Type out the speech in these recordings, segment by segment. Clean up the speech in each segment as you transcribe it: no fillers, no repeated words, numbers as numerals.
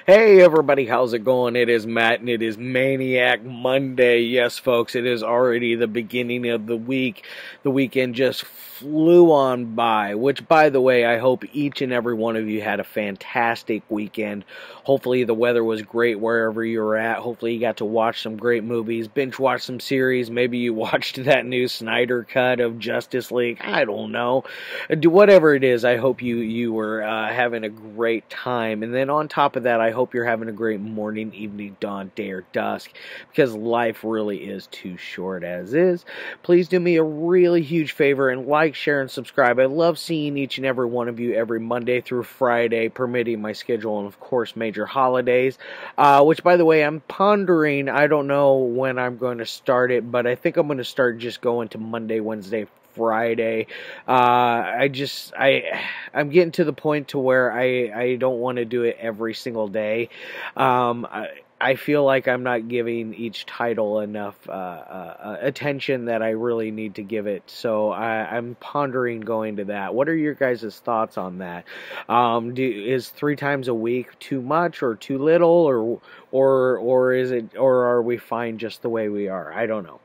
Hey everybody, how's it going? It is Matt and it is Maniac Monday. Yes, folks, it is already the beginning of the week. The weekend just flew on by, which, by the way, I hope each and every one of you had a fantastic weekend. Hopefully the weather was great wherever you were at. Hopefully you got to watch some great movies, binge watch some series. Maybe you watched that new Snyder cut of Justice League. I don't know. Do whatever it is, I hope you were having a great time. And then on top of that, I hope you're having a great morning, evening, dawn, day, or dusk, because life really is too short as is. Please do me a really huge favor and like, share, and subscribe. I love seeing each and every one of you every Monday through Friday, permitting my schedule, and of course major holidays, which, by the way, I'm pondering. I don't know when I'm going to start it, but I think I'm going to start just going to Monday, Wednesday, Friday. I'm getting to the point to where I don't want to do it every single day. I feel like I'm not giving each title enough attention that I really need to give it. So I'm pondering going to that. What are your guys' thoughts on that? Is 3 times a week too much or too little, or are we fine just the way we are? I don't know.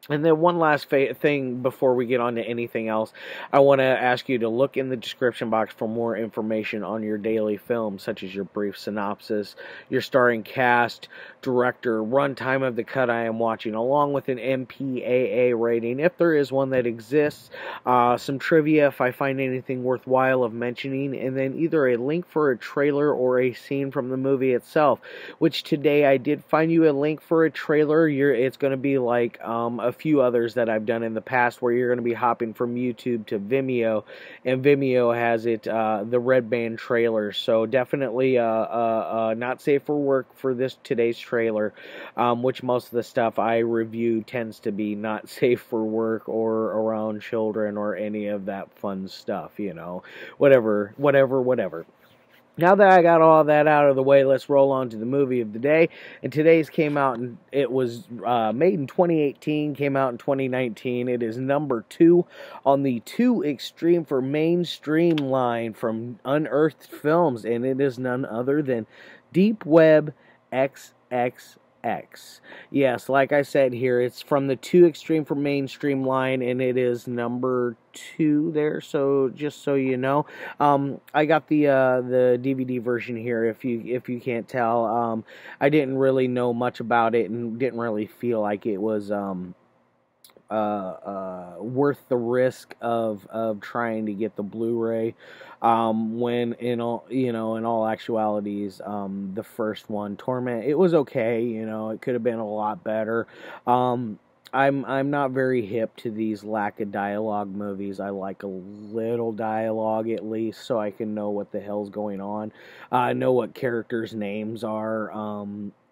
And then one last thing before we get on to anything else, I want to ask you to look in the description box for more information on your daily film, such as your brief synopsis, your starring cast, director, runtime of the cut I am watching, along with an MPAA rating, if there is one that exists, some trivia if I find anything worthwhile of mentioning, and then either a link for a trailer or a scene from the movie itself, which today I did find you a link for a trailer. It's going to be like a few others that I've done in the past, where you're going to be hopping from YouTube to Vimeo, and Vimeo has it the red band trailer. So definitely not safe for work for today's trailer, which most of the stuff I review tends to be not safe for work or around children or any of that fun stuff, whatever. Now that I got all that out of the way, let's roll on to the movie of the day. And today's came out, and it was made in 2018, came out in 2019. It is number 2 on the Too Extreme for Mainstream line from Unearthed Films, and it is none other than Web XXX. Yes, like I said here, it's from the Too Extreme for Mainstream line, and it is number 2 there, so just so you know. I got the DVD version here, if you can't tell. I didn't really know much about it and didn't really feel like it was worth the risk of trying to get the Blu-ray, when in all actualities, the first one, Torment, it was okay. It could have been a lot better. I'm not very hip to these lack of dialogue movies. I like a little dialogue at least, so I can know what the hell's going on. Know what characters' names are,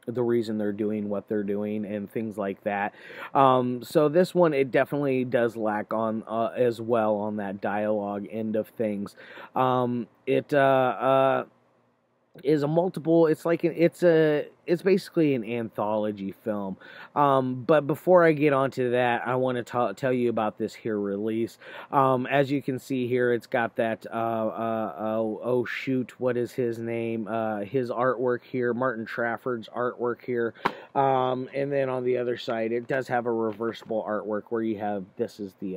the reason they're doing what they're doing, and things like that. So this one, it definitely does lack on as well on that dialogue end of things. It is a multiple. It's basically an anthology film. But before I get onto that, I want to tell you about this here release. As you can see here, it's got that oh shoot, what is his name? His artwork here, Martin Trafford's artwork here. And then on the other side, it does have a reversible artwork where you have, this is the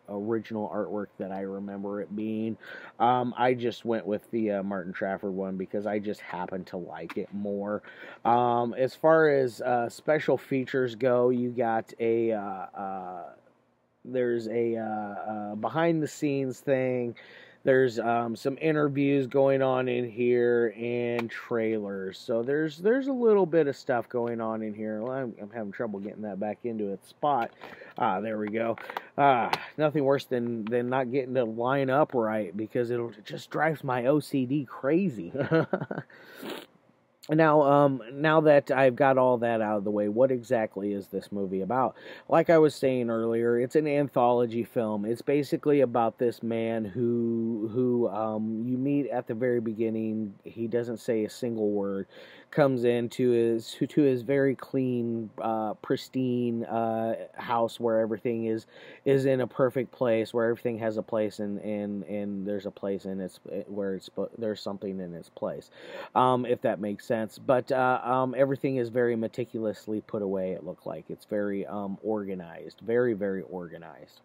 original artwork that I remember it being. I just went with the Martin Trafford one because I just happen to like it more. As far as special features go, you got there's a behind the scenes thing. There's some interviews going on in here and trailers. So there's a little bit of stuff going on in here. Well, I'm having trouble getting that back into its spot. There we go. Nothing worse than not getting to line up right, because it just drives my OCD crazy. Now that I've got all that out of the way, what exactly is this movie about? Like I was saying earlier, it's an anthology film. It's basically about this man who you meet at the very beginning. He doesn't say a single word. Comes into his very clean, pristine house where everything is in a perfect place, where everything has a place, and there's a place in its where it's there's something in its place, if that makes sense. But everything is very meticulously put away. It looked like it's very organized, very very organized.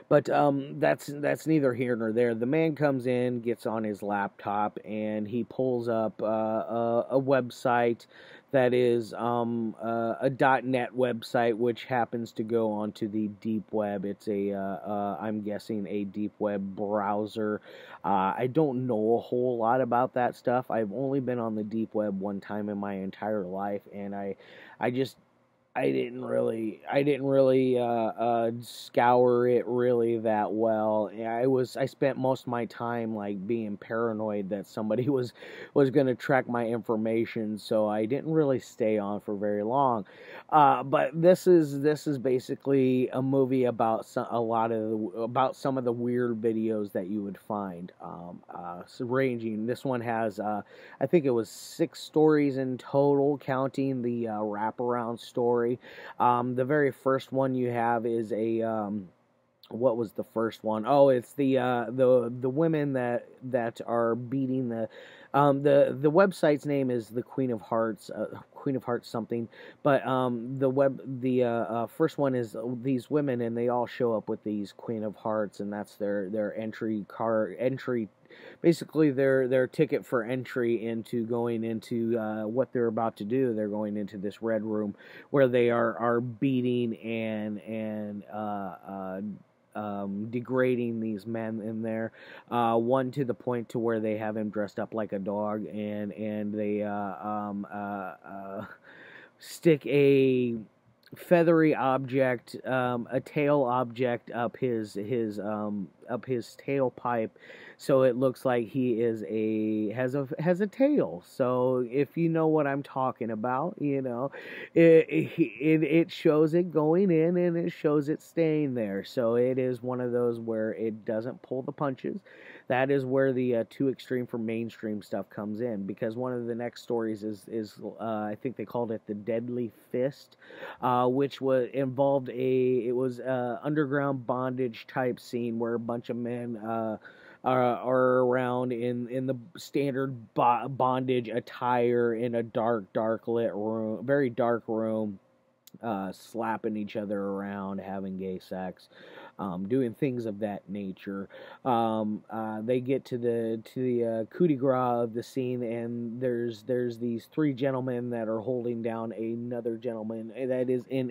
But that's neither here nor there. The man comes in, gets on his laptop, and he pulls up a website that is a .NET website, which happens to go onto the deep web. It's I'm guessing a deep web browser. I don't know a whole lot about that stuff. I've only been on the deep web one time in my entire life, and I just I didn't really scour it really that well. I spent most of my time like being paranoid that somebody was going to track my information, so I didn't really stay on for very long. But this is basically a movie about about some of the weird videos that you would find. Ranging. This one has I think it was 6 stories in total, counting the wraparound story. The very first one you have is a what was the first one? Oh, it's the women that are beating the website's name is the Queen of Hearts, something. But the first one is these women, and they all show up with these Queen of Hearts, and that's their entry. Basically, their ticket for entry into going into what they're about to do. They're going into this red room where they are beating and degrading these men in there. One to the point to where they have him dressed up like a dog, and they stick a feathery object, a tail object up his tailpipe, so it looks like he has a tail. So if you know what I'm talking about, it shows it going in and it shows it staying there. So it is one of those where it doesn't pull the punches. That is where the too extreme for mainstream stuff comes in, because one of the next stories is I think they called it the Deadly Fist, which involved underground bondage type scene where a bunch of men are around in the standard bondage attire in a dark lit room, very dark room, slapping each other around, having gay sex, doing things of that nature. They get to the coup de grace of the scene, and there's these 3 gentlemen that are holding down another gentleman that is in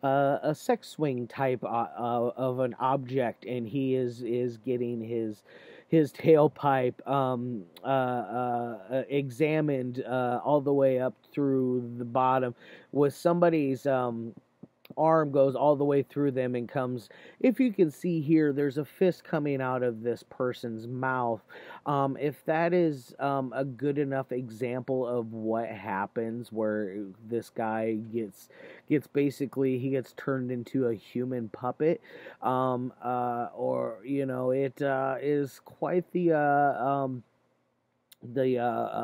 a sex swing type of an object, and he is getting his tailpipe examined all the way up through the bottom, with somebody's arm goes all the way through them and comes, if you can see here, there's a fist coming out of this person's mouth. If that is a good enough example of what happens, where this guy gets basically, he gets turned into a human puppet, or it is quite the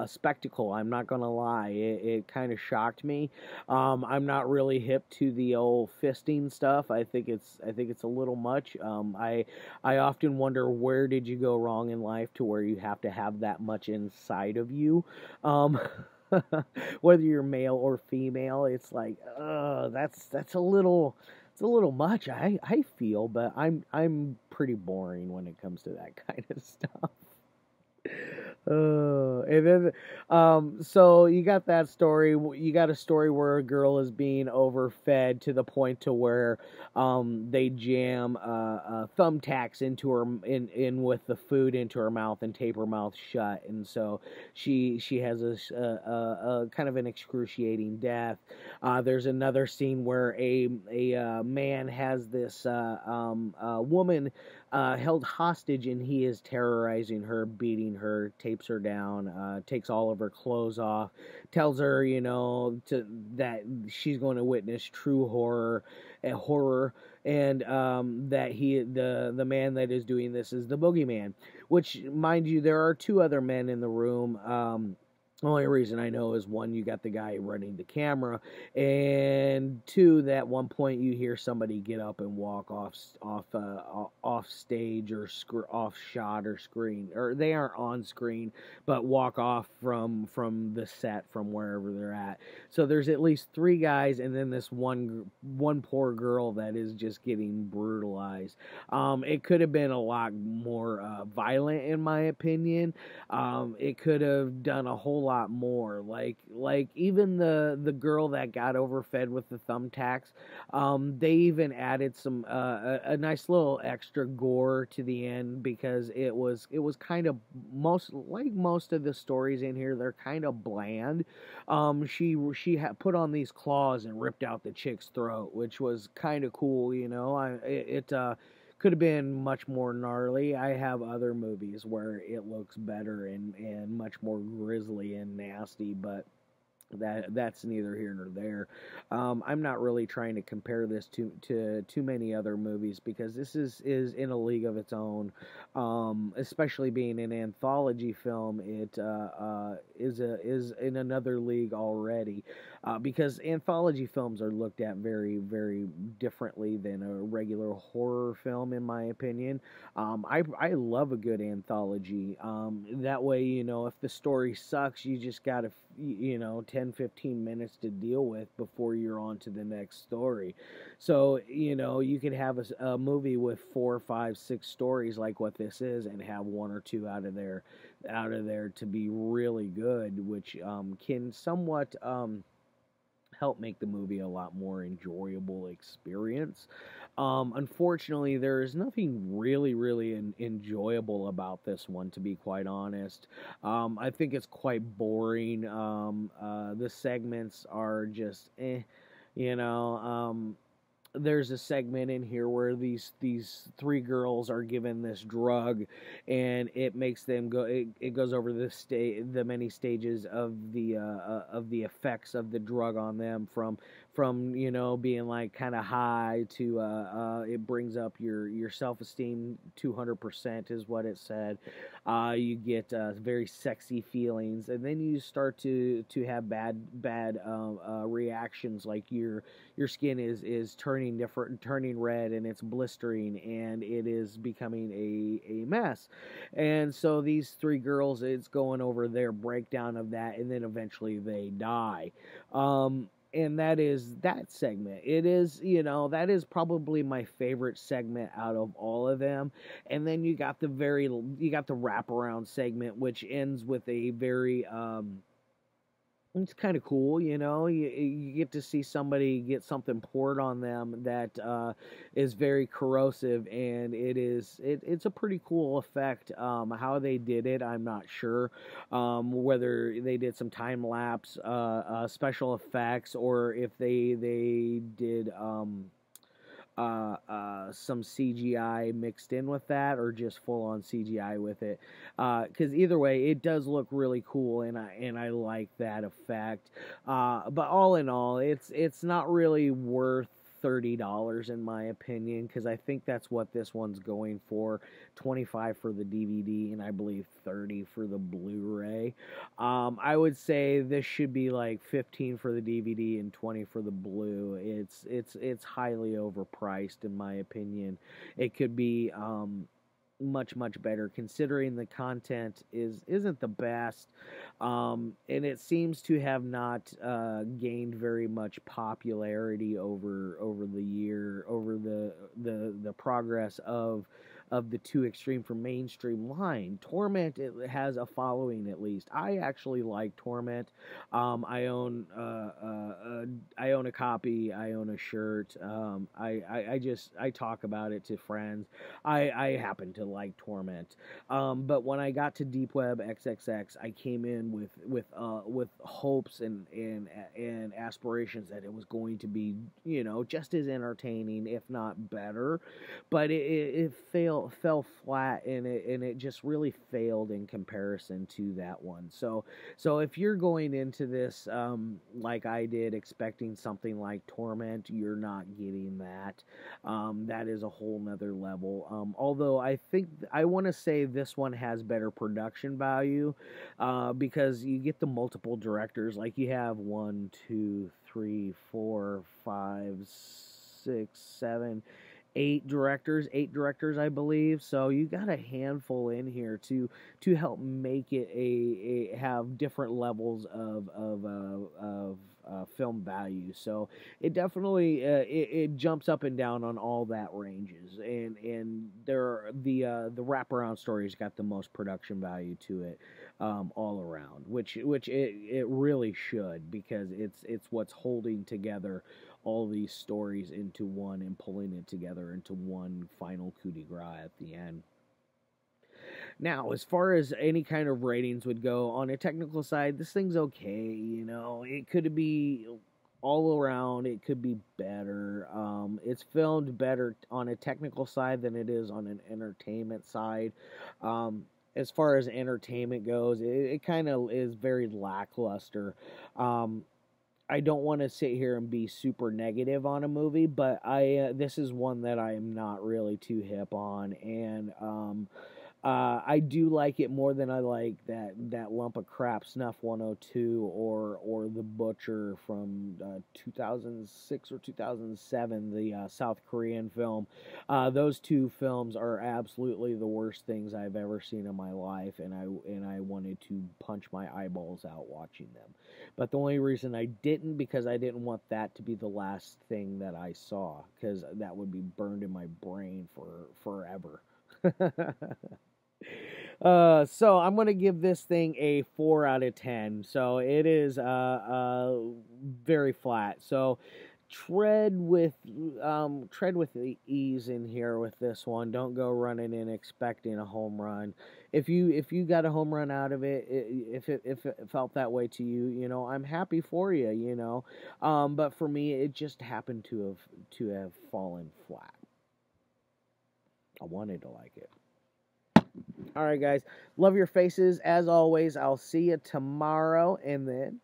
spectacle. I'm not gonna lie, it kind of shocked me. I'm not really hip to the old fisting stuff. I think it's a little much. I often wonder, where did you go wrong in life to where you have to have that much inside of you? Whether you're male or female, it's like, that's a little. It's a little much, I feel, but I'm pretty boring when it comes to that kind of stuff. And then, so you got that story. You got a story where a girl is being overfed to the point to where, they jam, thumbtacks into her, in with the food into her mouth and tape her mouth shut. And so she has a kind of an excruciating death. There's another scene where a man has this, woman, held hostage, and he is terrorizing her, beating her, tapes her down, takes all of her clothes off, tells her, that she's going to witness true horror, and that the man that is doing this is the boogeyman. Which, mind you, there are two other men in the room. The only reason I know is, one, you got the guy running the camera, and two, that at one point you hear somebody get up and walk off stage or off shot or screen, or they aren't on screen, but walk off from the set, from wherever they're at. So there's at least three guys, and then this one poor girl that is just getting brutalized. It could have been a lot more violent, in my opinion. It could have done a whole lot more, like even the girl that got overfed with the thumbtacks, they even added some a nice little extra gore to the end, because it was kind of most of the stories in here, they're kind of bland. She put on these claws and ripped out the chick's throat, which was kind of cool. It could have been much more gnarly. I have other movies where it looks better and much more grisly and nasty, but that's neither here nor there. I'm not really trying to compare this to too many other movies, because this is in a league of its own. Especially being an anthology film, it is in another league already, because anthology films are looked at very, very differently than a regular horror film, in my opinion. I love a good anthology. That way, if the story sucks, you just gotta 10-15 minutes to deal with before you're on to the next story. So you could have a movie with 4, 5, 6 stories like what this is, and have one or two out of there to be really good, which can somewhat help make the movie a lot more enjoyable experience. Unfortunately, there is nothing really enjoyable about this one, to be quite honest. I think it's quite boring. The segments are just there's a segment in here where these three girls are given this drug, and it makes them go. It goes over the many stages of the effects of the drug on them, from being like kind of high to it brings up your self-esteem 200% is what it said. You get very sexy feelings, and then you start to have bad reactions, like your skin is turning red, and it's blistering, and it is becoming a mess. And so these three girls, it's going over their breakdown of that, and then eventually they die. And that is that segment. It is, that is probably my favorite segment out of all of them. And then you got the wraparound segment, which ends with a very it's kind of cool, you get to see somebody get something poured on them that is very corrosive, and it's a pretty cool effect. How they did it, I'm not sure. Whether they did some time lapse special effects, or if they did some CGI mixed in with that, or just full on CGI with it. Because either way, it does look really cool, and I like that effect. But all in all, it's not really worth $30 in my opinion, because I think that's what this one's going for. $25 for the DVD, and I believe $30 for the Blu-ray. I would say this should be like $15 for the DVD and $20 for the Blu. It's highly overpriced in my opinion. It could be much better, considering the content isn't the best, and it seems to have not gained very much popularity over the progress of the two extreme from mainstream line. Torment, it has a following, at least. I actually like Torment. I own a copy. I own a shirt. I talk about it to friends. I happen to like Torment. But when I got to Deep Web XXX, I came in with hopes and aspirations that it was going to be, just as entertaining, if not better. But it failed fell flat, and it just really failed in comparison to that one. So if you're going into this like I did, expecting something like Torment, you're not getting that. That is a whole nother level. Although I want to say this one has better production value, because you get the multiple directors. Like, you have 1, 2, 3, 4, 5, 6, 7, 8 directors, I believe. So you got a handful in here to help make it a have different levels of film value. So it definitely it jumps up and down on all that ranges, and the wraparound story's got the most production value to it, all around, which it really should, because it's what's holding together all these stories into one and pulling it together into one final coup de grace at the end. Now, as far as any kind of ratings would go, on a technical side, this thing's okay. It could be all around, it could be better. It's filmed better on a technical side than it is on an entertainment side. As far as entertainment goes, it kind of is very lackluster. I don't want to sit here and be super negative on a movie, but this is one that I am not really too hip on, and I do like it more than I like that lump of crap Snuff 102 or The Butcher from 2006 or 2007, the South Korean film. Those two films are absolutely the worst things I've ever seen in my life, and I wanted to punch my eyeballs out watching them. But the only reason I didn't, because I didn't want that to be the last thing that I saw, because that would be burned in my brain for forever. So I'm going to give this thing a 4 out of 10. So it is very flat. So tread with the ease in here with this one. Don't go running in expecting a home run. If you got a home run out of it, if it felt that way to you, I'm happy for you, but for me, it just happened to have fallen flat. I wanted to like it. All right, guys. Love your faces. As always, I'll see you tomorrow, and then